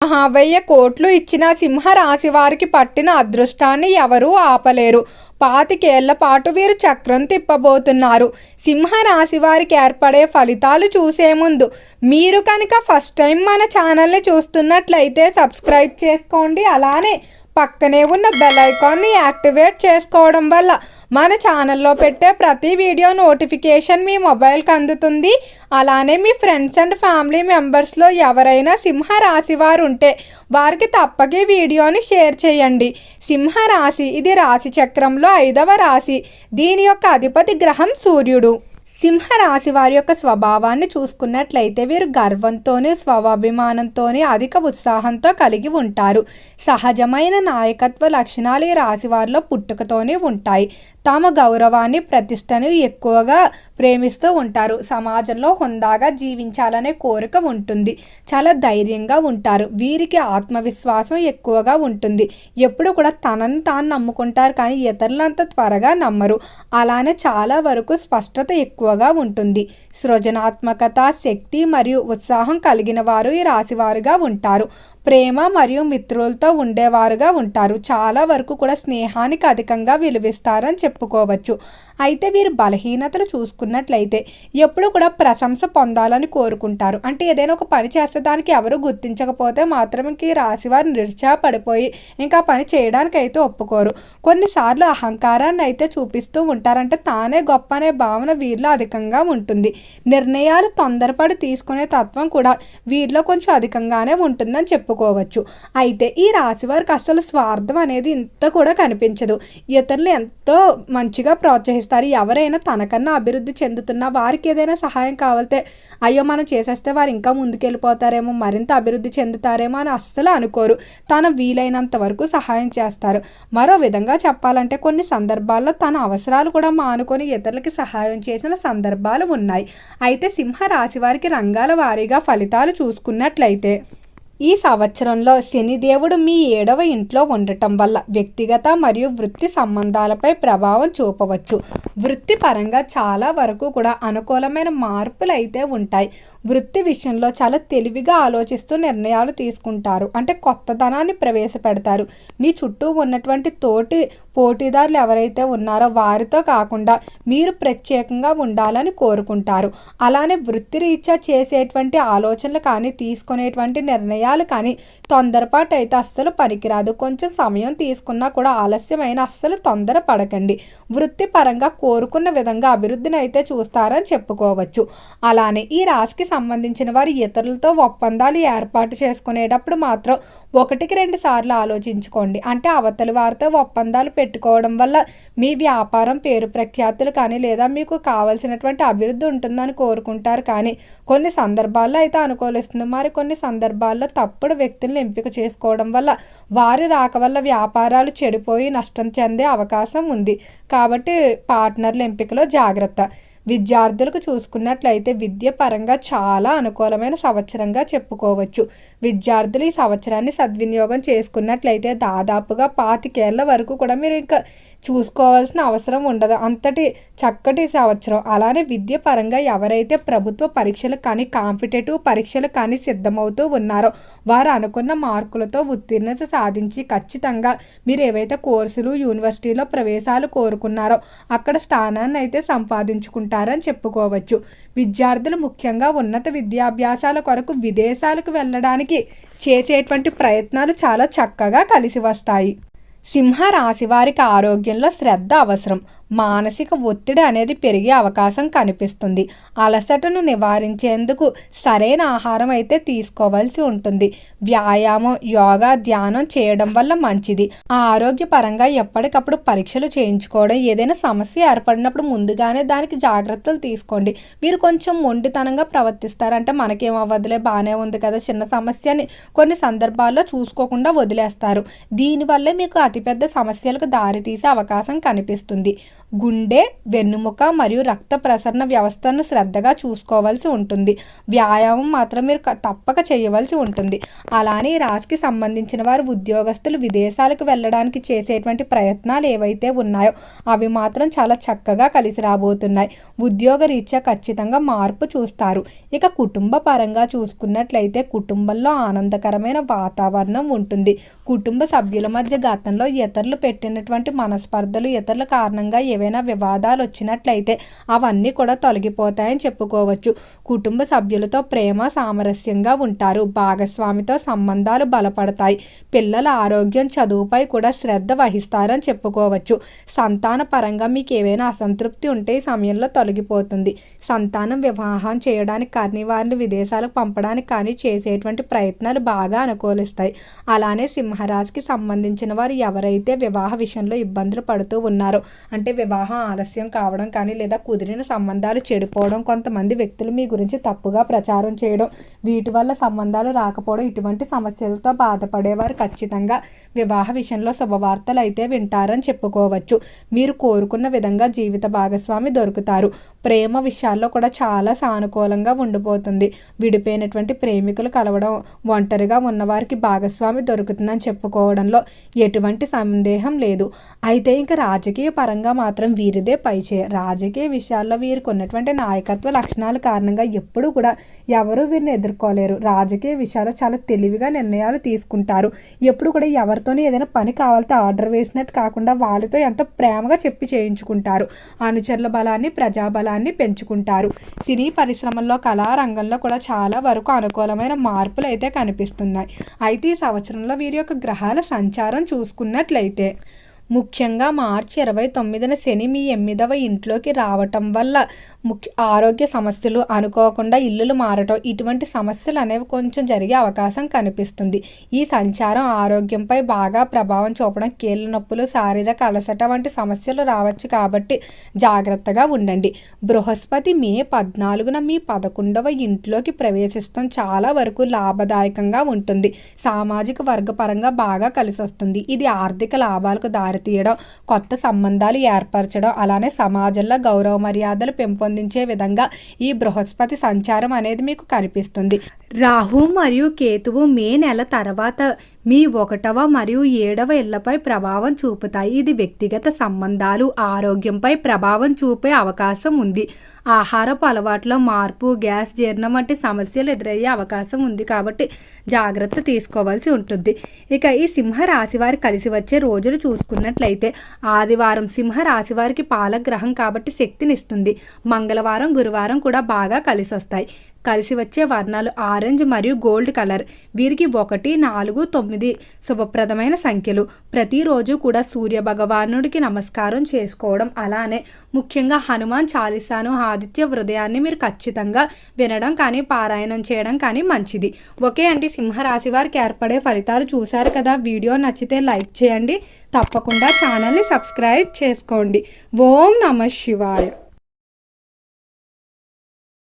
1000 కోట్లు ఇచ్చిన సింహరాశి వారికి పట్టిన అదృష్టాన్ని ఎవరూ ఆపలేరు. 25 ఏళ్ల పాటు వీరు చక్రం తిప్పబోతున్నారు. సింహరాశి వారికి ఏర్పడే ఫలితాలు చూసే ముందు మీరు కనుక ఫస్ట్ టైం మన ఛానల్ని చూస్తున్నట్లయితే సబ్స్క్రైబ్ చేసుకోండి. అలానే పక్కనే ఉన్న బెల్ ఐకాన్ని యాక్టివేట్ చేసుకోవడం వల్ల మన ఛానల్లో పెట్టే ప్రతి వీడియో నోటిఫికేషన్ మీ మొబైల్కి అందుతుంది. అలానే మీ ఫ్రెండ్స్ అండ్ ఫ్యామిలీ మెంబర్స్లో ఎవరైనా సింహరాశి వారు ఉంటే వారికి తప్పక ఈ వీడియోని షేర్ చేయండి. సింహరాశి ఇది రాశి చక్రంలో 5వ రాశి. దీని యొక్క అధిపతి గ్రహం సూర్యుడు. సింహరాశి వారి యొక్క స్వభావాన్ని చూసుకున్నట్లయితే వీరు గర్వంతోనే స్వాభిమానంతోనే అధిక ఉత్సాహంతో కలిగి ఉంటారు. సహజమైన నాయకత్వ లక్షణాలు ఈ రాశి వారిలో పుట్టుకతోనే ఉంటాయి. తమ గౌరవాన్ని ప్రతిష్టను ఎక్కువగా ప్రేమిస్తూ ఉంటారు. సమాజంలో హుందాగా జీవించాలనే కోరిక ఉంటుంది. చాలా ధైర్యంగా ఉంటారు. వీరికి ఆత్మవిశ్వాసం ఎక్కువగా ఉంటుంది. ఎప్పుడు కూడా తనని తాను నమ్ముకుంటారు కానీ ఇతరులంత త్వరగా నమ్మరు. అలానే చాలా వరకు స్పష్టత ఎక్కువగా ఉంటుంది. సృజనాత్మకత, శక్తి మరియు ఉత్సాహం కలిగిన వారు ఈ రాశివారుగా ఉంటారు. ప్రేమ మరియు మిత్రులతో ఉండేవారుగా ఉంటారు. చాలా వరకు కూడా స్నేహానికి అధికంగా విలువిస్తారని చెప్పుకోవచ్చు. అయితే వీరు బలహీనతలు చూసుకున్నట్లయితే ఎప్పుడు కూడా ప్రశంస పొందాలని కోరుకుంటారు. అంటే ఏదైనా ఒక పని చేస్తే దానికి ఎవరు గుర్తించకపోతే మాత్రం ఇంక ఈ రాశివారు నిరుత్సాహపడిపోయి ఇంకా పని చేయడానికి అయితే ఒప్పుకోరు. కొన్నిసార్లు అహంకారాన్ని అయితే చూపిస్తూ ఉంటారంటే తానే గొప్ప అనే భావన వీరిలో అధికంగా ఉంటుంది. నిర్ణయాలు తొందరపడి తీసుకునే తత్వం కూడా వీరిలో కొంచెం అధికంగానే ఉంటుందని చెప్పుకోవచ్చు. అయితే ఈ రాశి వారికి అసలు స్వార్థం అనేది ఇంత కూడా కనిపించదు. ఇతరులు ఎంతో మంచిగా ప్రోత్సహిస్తారు. ఎవరైనా తనకన్నా అభివృద్ధి చెందుతున్న వారికి ఏదైనా సహాయం కావాలితే అయ్యో మనం చేసేస్తే వారు ఇంకా ముందుకెళ్ళిపోతారేమో, మరింత అభివృద్ధి చెందుతారేమో అని అస్సలు అనుకోరు. తన వీలైనంత వరకు సహాయం చేస్తారు. మరో విధంగా చెప్పాలంటే కొన్ని సందర్భాల్లో తన అవసరాలు కూడా మానుకొని ఇతరులకి సహాయం చేసిన సందర్భాలు ఉన్నాయి. అయితే సింహరాశి వారికి రంగాల వారీగా ఫలితాలు చూసుకున్నట్లయితే ఈ సంవత్సరంలో శనిదేవుడు మీ 7వ ఇంట్లో ఉండటం వల్ల వ్యక్తిగత మరియు వృత్తి సంబంధాలపై ప్రభావం చూపవచ్చు. వృత్తిపరంగా చాలా వరకు కూడా అనుకూలమైన మార్పులు అయితే ఉంటాయి. వృత్తి విషయంలో చాలా తెలివిగా ఆలోచిస్తూ నిర్ణయాలు తీసుకుంటారు. అంటే కొత్తదనాన్ని ప్రవేశపెడతారు. మీ చుట్టూ ఉన్నటువంటి పోటీదారులు ఎవరైతే ఉన్నారో వారితో కాకుండా మీరు ప్రత్యేకంగా ఉండాలని కోరుకుంటారు. అలానే వృత్తిరీత్యా చేసేటువంటి ఆలోచనలు కానీ తీసుకునేటువంటి నిర్ణయాలు కానీ తొందరపాటు అయితే అస్సలు పనికిరాదు. కొంచెం సమయం తీసుకున్నా కూడా ఆలస్యమైన అస్సలు తొందర పడకండి. వృత్తిపరంగా కోరుకున్న విధంగా అభివృద్ధిని అయితే చూస్తారని చెప్పుకోవచ్చు. అలానే ఈ రాశికి సంబంధించిన వారు ఇతరులతో ఒప్పందాలు ఏర్పాటు చేసుకునేటప్పుడు మాత్రం 1-2 సార్లు ఆలోచించుకోండి. అంటే అవతలి వారితో ఒప్పందాలు పెట్టుకోవడం వల్ల మీ వ్యాపారం పేరు ప్రఖ్యాతులు కానీ లేదా మీకు కావాల్సినటువంటి అభివృద్ధి ఉంటుందని కోరుకుంటారు. కానీ కొన్ని సందర్భాల్లో అయితే అనుకూలిస్తుంది. మరి కొన్ని సందర్భాల్లో తప్పుడు వ్యక్తులను ఎంపిక చేసుకోవడం వల్ల వారి రాక వల్ల వ్యాపారాలు చెడిపోయి నష్టం చెందే అవకాశం ఉంది. కాబట్టి పార్ట్నర్ల ఎంపికలో జాగ్రత్త. విద్యార్థులకు చూసుకున్నట్లయితే విద్య పరంగా చాలా అనుకూలమైన సంవత్సరంగా చెప్పుకోవచ్చు. విద్యార్థులు ఈ సంవత్సరాన్ని సద్వినియోగం చేసుకున్నట్లయితే దాదాపుగా 25 ఏళ్ల వరకు కూడా మీరు ఇంకా చూసుకోవాల్సిన అవసరం ఉండదు. అంతటి చక్కటి సంవత్సరం. అలానే విద్య పరంగా ఎవరైతే ప్రభుత్వ పరీక్షలు కానీ కాంపిటేటివ్ పరీక్షలు కానీ సిద్ధమవుతూ ఉన్నారో వారు అనుకున్న మార్కులతో ఉత్తీర్ణత సాధించి ఖచ్చితంగా మీరు ఏవైతే కోర్సులు యూనివర్సిటీలో ప్రవేశాలు కోరుకున్నారో అక్కడ స్థానాన్ని అయితే సంపాదించుకుంటారని చెప్పుకోవచ్చు. విద్యార్థులు ముఖ్యంగా ఉన్నత విద్యాభ్యాసాల కొరకు విదేశాలకు వెళ్ళడానికి చేసేటువంటి ప్రయత్నాలు చాలా చక్కగా కలిసి వస్తాయి. సింహరాశి వారికి ఆరోగ్యంలో శ్రద్ధ అవసరం. మానసిక ఒత్తిడి అనేది పెరిగే అవకాశం కనిపిస్తుంది. అలసటను నివారించేందుకు సరైన ఆహారం అయితే తీసుకోవాల్సి ఉంటుంది. వ్యాయామం, యోగా, ధ్యానం చేయడం వల్ల మంచిది. ఆరోగ్యపరంగా ఎప్పటికప్పుడు పరీక్షలు చేయించుకోవడం, ఏదైనా సమస్య ఏర్పడినప్పుడు ముందుగానే దానికి జాగ్రత్తలు తీసుకోండి. మీరు కొంచెం మొండితనంగా ప్రవర్తిస్తారంటే మనకేమవ్వదులే బాగానే ఉంది కదా చిన్న సమస్యని కొన్ని సందర్భాల్లో చూసుకోకుండా వదిలేస్తారు. దీనివల్లే మీకు అతిపెద్ద సమస్యలకు దారితీసే అవకాశం కనిపిస్తుంది. గుండె, వెన్నుముక మరియు రక్త ప్రసరణ వ్యవస్థను శ్రద్ధగా చూసుకోవాల్సి ఉంటుంది. వ్యాయామం మాత్రం మీరు తప్పక చేయవలసి ఉంటుంది. అలానే ఈ రాశికి సంబంధించిన వారు ఉద్యోగస్తులు విదేశాలకు వెళ్ళడానికి చేసేటువంటి ప్రయత్నాలు ఏవైతే ఉన్నాయో అవి మాత్రం చాలా చక్కగా కలిసి రాబోతున్నాయి. ఉద్యోగ రీత్యా ఖచ్చితంగా మార్పు చూస్తారు. ఇక కుటుంబ పరంగా చూసుకున్నట్లయితే కుటుంబంలో ఆనందకరమైన వాతావరణం ఉంటుంది. కుటుంబ సభ్యుల మధ్య గతంలో ఇతరులు పెట్టినటువంటి మనస్పర్ధలు, ఇతరుల కారణంగా ఏవైనా వివాదాలు వచ్చినట్లయితే అవన్నీ కూడా తొలగిపోతాయని చెప్పుకోవచ్చు. కుటుంబ సభ్యులతో ప్రేమ సామరస్యంగా ఉంటారు. భాగస్వామితో సంబంధాలు బలపడతాయి. పిల్లల ఆరోగ్యం, చదువుపై కూడా శ్రద్ధ వహిస్తారని చెప్పుకోవచ్చు. సంతాన పరంగా మీకు ఏవైనా అసంతృప్తి ఉంటే ఈ సమయంలో తొలగిపోతుంది. సంతానం వివాహం చేయడానికి కానీ వారిని విదేశాలకు పంపడానికి కానీ చేసేటువంటి ప్రయత్నాలు బాగా అనుకూలిస్తాయి. అలానే సింహరాశికి సంబంధించిన వారు ఎవరైతే వివాహ విషయంలో ఇబ్బందులు పడుతూ ఉన్నారో, అంటే వివాహం ఆలస్యం కావడం కానీ లేదా కుదిరిన సంబంధాలు చెడిపోవడం, కొంతమంది వ్యక్తులు మీ గురించి తప్పుగా ప్రచారం చేయడం, వీటి వల్ల సంబంధాలు రాకపోవడం, ఇటువంటి సమస్యలతో బాధపడేవారు ఖచ్చితంగా వివాహ విషయంలో శుభవార్తలు అయితే వింటారని చెప్పుకోవచ్చు. మీరు కోరుకున్న విధంగా జీవిత భాగస్వామి దొరుకుతారు. ప్రేమ విషయాల్లో కూడా చాలా సానుకూలంగా ఉండిపోతుంది. విడిపోయినటువంటి ప్రేమికులు కలవడం, ఒంటరిగా ఉన్నవారికి భాగస్వామి దొరుకుతుందని చెప్పుకోవడంలో ఎటువంటి సందేహం లేదు. అయితే ఇంకా రాజకీయ పరంగా మాత్రం వీరిదే పైచేయ. రాజకీయ విషయాల్లో వీరికి ఉన్నటువంటి నాయకత్వ లక్షణాల కారణంగా ఎప్పుడు కూడా ఎవరు వీరిని ఎదుర్కోలేరు. రాజకీయ విషయాల్లో చాలా తెలివిగా నిర్ణయాలు తీసుకుంటారు. ఎప్పుడు కూడా ఎవరితోనే ఏదైనా పని కావాలితే ఆర్డర్ వేసినట్టు కాకుండా వాళ్ళతో ఎంతో ప్రేమగా చెప్పి చేయించుకుంటారు. అనుచరుల బలాన్ని, ప్రజాబలాన్ని పెంచుకుంటారు. సినీ పరిశ్రమల్లో, కళారంగంలో కూడా చాలా వరకు అనుకూలమైన మార్పులు అయితే కనిపిస్తున్నాయి. అయితే ఈ సంవత్సరంలో వీరి యొక్క గ్రహాల సంచారం చూసుకున్నట్లయితే ముఖ్యంగా మార్చి 29న శని మీ 8వ ఇంట్లోకి రావటం వల్ల ఆరోగ్య సమస్యలు, అనుకోకుండా ఇల్లులు మారటం, ఇటువంటి సమస్యలు అనేవి కొంచెం జరిగే అవకాశం కనిపిస్తుంది. ఈ సంచారం ఆరోగ్యంపై బాగా ప్రభావం చూపడం, కీళ్ళ నొప్పులు, శారీరక అలసట వంటి సమస్యలు రావచ్చు కాబట్టి జాగ్రత్తగా ఉండండి. బృహస్పతి మే 14న మీ 11వ ఇంట్లోకి ప్రవేశిస్తాం చాలా వరకు లాభదాయకంగా ఉంటుంది. సామాజిక వర్గపరంగా బాగా కలిసి వస్తుంది. ఇది ఆర్థిక లాభాలకు దారితీయడం, కొత్త సంబంధాలు ఏర్పరచడం, అలానే సమాజంలో గౌరవ మర్యాదలు పెంపొందించే విధంగా ఈ బృహస్పతి సంచారం అనేది మీకు కనిపిస్తుంది. రాహు మరియు కేతువు మే నెల తర్వాత మీ 1వ మరియు 7వ ఇళ్లపై ప్రభావం చూపుతాయి. ఇది వ్యక్తిగత సంబంధాలు, ఆరోగ్యంపై ప్రభావం చూపే అవకాశం ఉంది. ఆహారపు అలవాట్లో మార్పు, గ్యాస్, జీర్ణం వంటి సమస్యలు ఎదురయ్యే అవకాశం ఉంది కాబట్టి జాగ్రత్త తీసుకోవాల్సి ఉంటుంది. ఇక ఈ సింహరాశి వారి కలిసి వచ్చే రోజులు చూసుకున్నట్లయితే ఆదివారం సింహరాశి వారికి పాలగ్రహం కాబట్టి శక్తినిస్తుంది. మంగళవారం, గురువారం కూడా బాగా కలిసి వస్తాయి. కలిసి వచ్చే వర్ణాలు ఆరెంజ్ మరియు గోల్డ్ కలర్. వీరికి 1, 4, 9 శుభప్రదమైన సంఖ్యలు. ప్రతిరోజు కూడా సూర్య భగవానుడికి నమస్కారం చేసుకోవడం, అలానే ముఖ్యంగా హనుమాన్ చాలీసాను, ఆదిత్య హృదయాన్ని మీరు ఖచ్చితంగా వినడం కానీ పారాయణం చేయడం కానీ మంచిది. ఓకే అండి, సింహరాశి వారికి ఏర్పడే ఫలితాలు చూశారు కదా. వీడియో నచ్చితే లైక్ చేయండి. తప్పకుండా ఛానల్ని సబ్స్క్రైబ్ చేసుకోండి. ఓం నమః శివాయ.